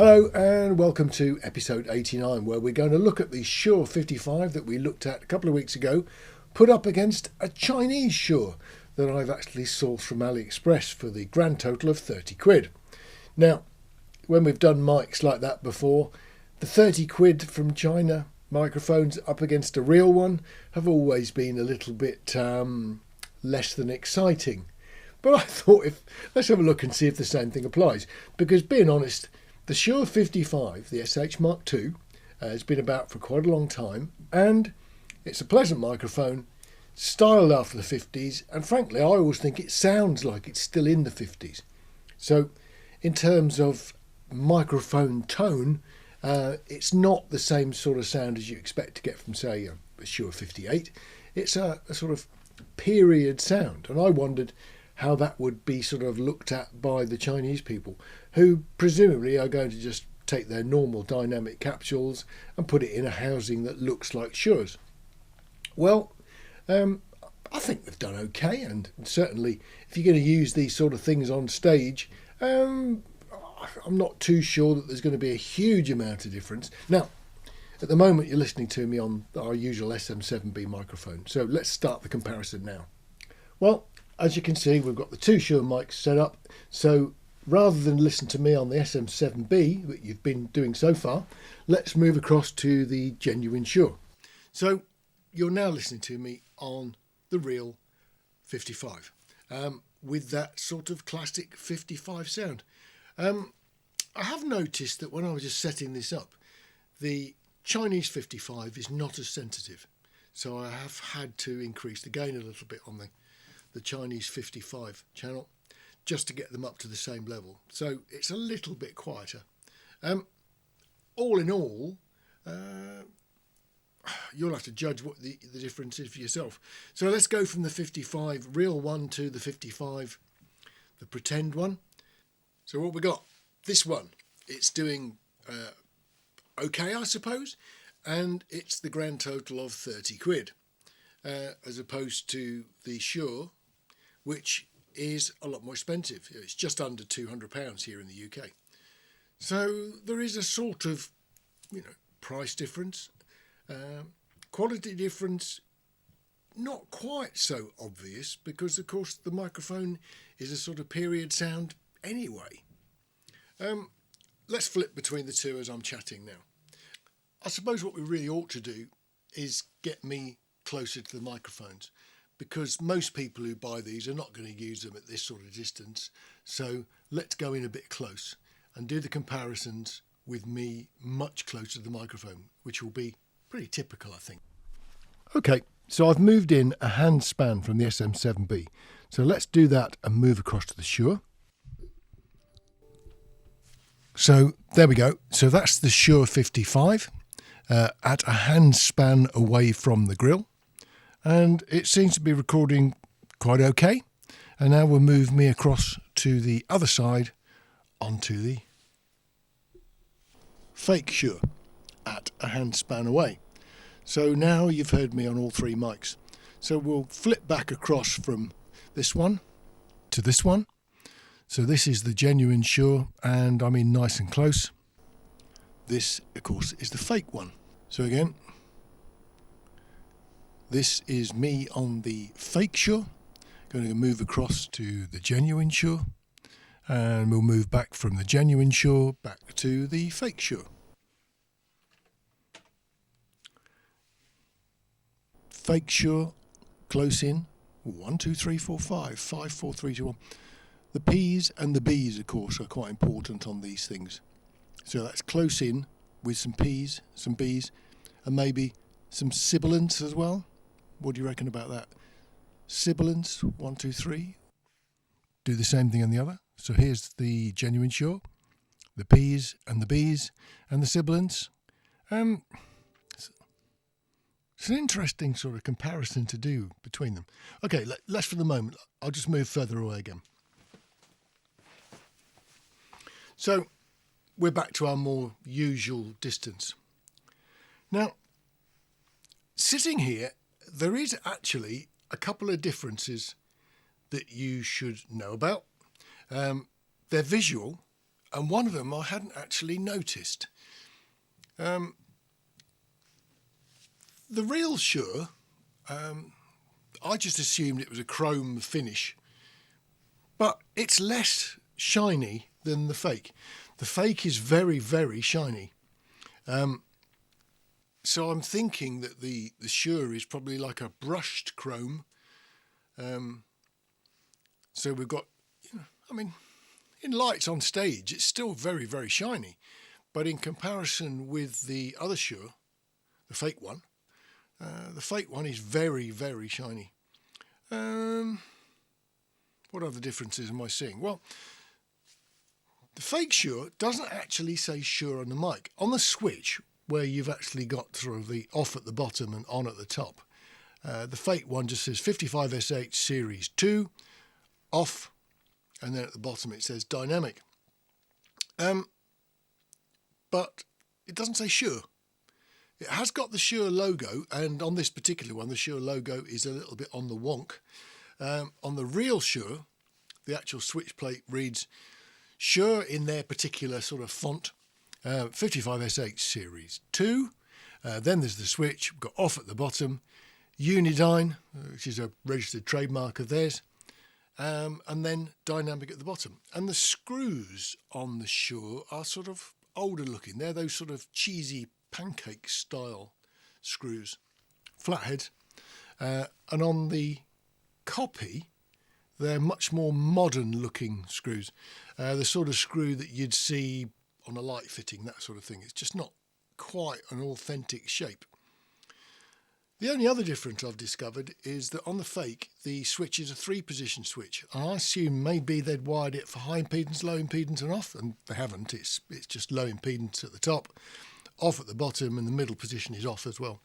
Hello and welcome to episode 89, where we're going to look at the Shure 55 that we looked at a couple of weeks ago, put up against a Chinese Shure that I've actually sourced from AliExpress for the grand total of 30 quid. Now, when we've done mics like that before, the 30 quid from China microphones up against a real one have always been a little bit less than exciting. But I thought, let's have a look and see if the same thing applies, because being honest, the Shure 55, the SH Mark II, has been about for quite a long time, and it's a pleasant microphone, styled after the 50s, and frankly I always think it sounds like it's still in the 50s. So in terms of microphone tone, it's not the same sort of sound as you expect to get from, say, a Shure 58. It's a sort of period sound, and I wondered how that would be sort of looked at by the Chinese people, who presumably are going to just take their normal dynamic capsules and put it in a housing that looks like Shure's. Well, I think they've done okay, and certainly if you're going to use these sort of things on stage, I'm not too sure that there's going to be a huge amount of difference. Now, at the moment you're listening to me on our usual SM7B microphone, so let's start the comparison now. Well, as you can see, we've got the two Shure mics set up, so rather than listen to me on the SM7B that you've been doing so far, let's move across to the genuine Shure. So you're now listening to me on the real 55, with that sort of classic 55 sound. I have noticed that when I was just setting this up, the Chinese 55 is not as sensitive, so I have had to increase the gain a little bit on the Chinese 55 channel just to get them up to the same level, so it's a little bit quieter. All in all, you'll have to judge what the difference is for yourself. So let's go from the 55 real one to the 55 the pretend one. So what we got, this one, it's doing okay, I suppose, and it's the grand total of 30 quid as opposed to the Shure, which is a lot more expensive. It's just under £200 here in the UK. So there is a sort of, price difference. Quality difference, not quite so obvious, because of course the microphone is a sort of period sound anyway. Let's flip between the two as I'm chatting now. I suppose what we really ought to do is get me closer to the microphones, because most people who buy these are not going to use them at this sort of distance. So let's go in a bit close and do the comparisons with me much closer to the microphone, which will be pretty typical, I think. Okay, so I've moved in a hand span from the SM7B. So let's do that and move across to the Shure. So there we go. So that's the Shure 55 at a hand span away from the grill. And it seems to be recording quite okay. And now we'll move me across to the other side onto the fake Shure at a hand span away. So now you've heard me on all three mics. So we'll flip back across from this one to this one. So this is the genuine Shure, and I'm in nice and close. This, of course, is the fake one. So again, this is me on the fake Shure. Going to move across to the genuine Shure, and we'll move back from the genuine Shure back to the fake Shure. Fake Shure, close in. 1, 2, 3, 4, 5, 5, 4, 3, 2, 1. The P's and the B's, of course, are quite important on these things. So that's close in with some P's, some B's, and maybe some sibilants as well. What do you reckon about that? Sibilants, 1, 2, 3. Do the same thing on the other. So here's the genuine Shure, the P's and the B's, and the sibilants. It's an interesting sort of comparison to do between them. Okay, less for the moment. I'll just move further away again. So we're back to our more usual distance. Now, sitting here, there is actually a couple of differences that you should know about. They're visual, and one of them I hadn't actually noticed. The real Shure, I just assumed it was a chrome finish, but it's less shiny than the fake. The fake is very, very shiny. So I'm thinking that the Shure is probably like a brushed chrome. So we've got, in lights on stage, it's still very, very shiny. But in comparison with the other Shure, the fake one is very, very shiny. What other differences am I seeing? Well, the fake Shure doesn't actually say Shure on the mic. On the switch, where you've actually got sort of the off at the bottom and on at the top, the fake one just says 55SH Series 2, off, and then at the bottom it says dynamic. But it doesn't say Shure. It has got the Shure logo, and on this particular one, the Shure logo is a little bit on the wonk. On the real Shure, the actual switch plate reads Shure in their particular sort of font, 55SH Series 2. Then there's the switch, we've got off at the bottom, Unidyne, which is a registered trademark of theirs, and then dynamic at the bottom. And the screws on the Shure are sort of older looking. They're those sort of cheesy pancake style screws, flatheads. And on the copy, they're much more modern looking screws. The sort of screw that you'd see on a light fitting, that sort of thing. It's just not quite an authentic shape. The only other difference I've discovered is that on the fake, the switch is a 3-position switch. I assume maybe they'd wired it for high impedance, low impedance and off, and they haven't. It's just low impedance at the top, off at the bottom, and the middle position is off as well.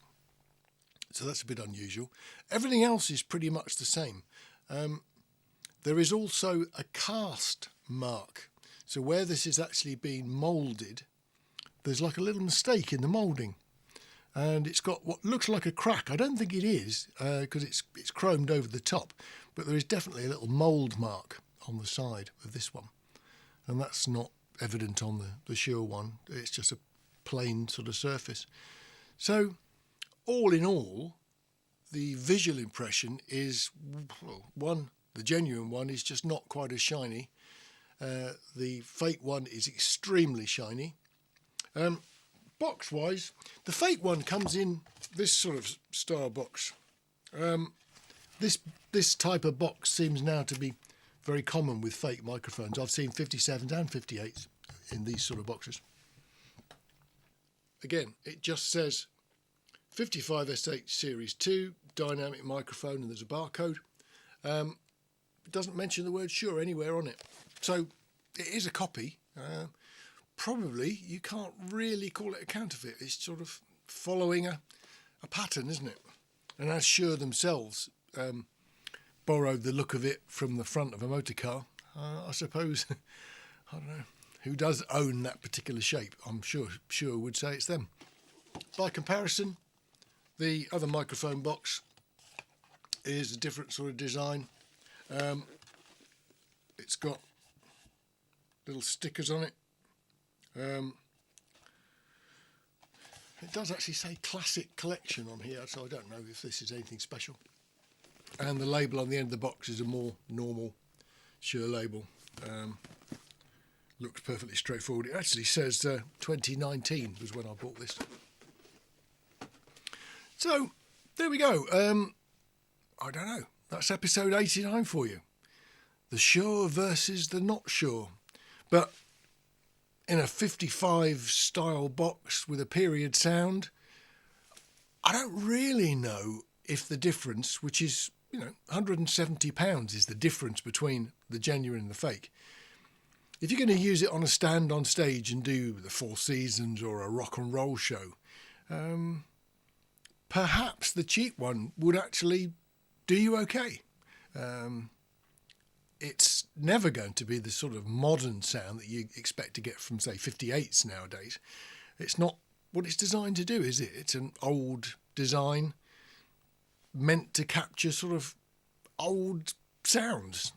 So that's a bit unusual. Everything else is pretty much the same. There is also a cast mark. So where this is actually being moulded, there's like a little mistake in the moulding. And it's got what looks like a crack. I don't think it is, because it's chromed over the top. But there is definitely a little mould mark on the side of this one. And that's not evident on the Shure one. It's just a plain sort of surface. So all in all, the visual impression is, well, one, the genuine one is just not quite as shiny. The fake one is extremely shiny. Box-wise, the fake one comes in this sort of star box. This type of box seems now to be very common with fake microphones. I've seen 57s and 58s in these sort of boxes. Again, it just says 55SH Series 2 dynamic microphone, and there's a barcode. It doesn't mention the word Shure anywhere on it. So it is a copy. Probably you can't really call it a counterfeit. It's sort of following a pattern, isn't it? And as Shure themselves borrowed the look of it from the front of a motor car, I suppose, I don't know, who does own that particular shape? I'm sure Shure would say it's them. By comparison, the other microphone box is a different sort of design. It's got little stickers on it. It does actually say Classic Collection on here, so I don't know if this is anything special. And the label on the end of the box is a more normal Shure label. Looks perfectly straightforward. It actually says 2019 was when I bought this. So, there we go. I don't know. That's episode 89 for you. The Shure versus the not Shure. But in a 55 style box with a period sound, I don't really know if the difference, which is, £170 is the difference between the genuine and the fake. If you're going to use it on a stand on stage and do the Four Seasons or a rock and roll show, perhaps the cheap one would actually do you okay. It's never going to be the sort of modern sound that you expect to get from, say, 58s nowadays. It's not what it's designed to do, is it? It's an old design meant to capture sort of old sounds.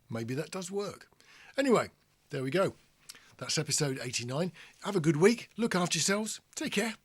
Maybe that does work. Anyway, there we go. That's episode 89. Have a good week. Look after yourselves. Take care.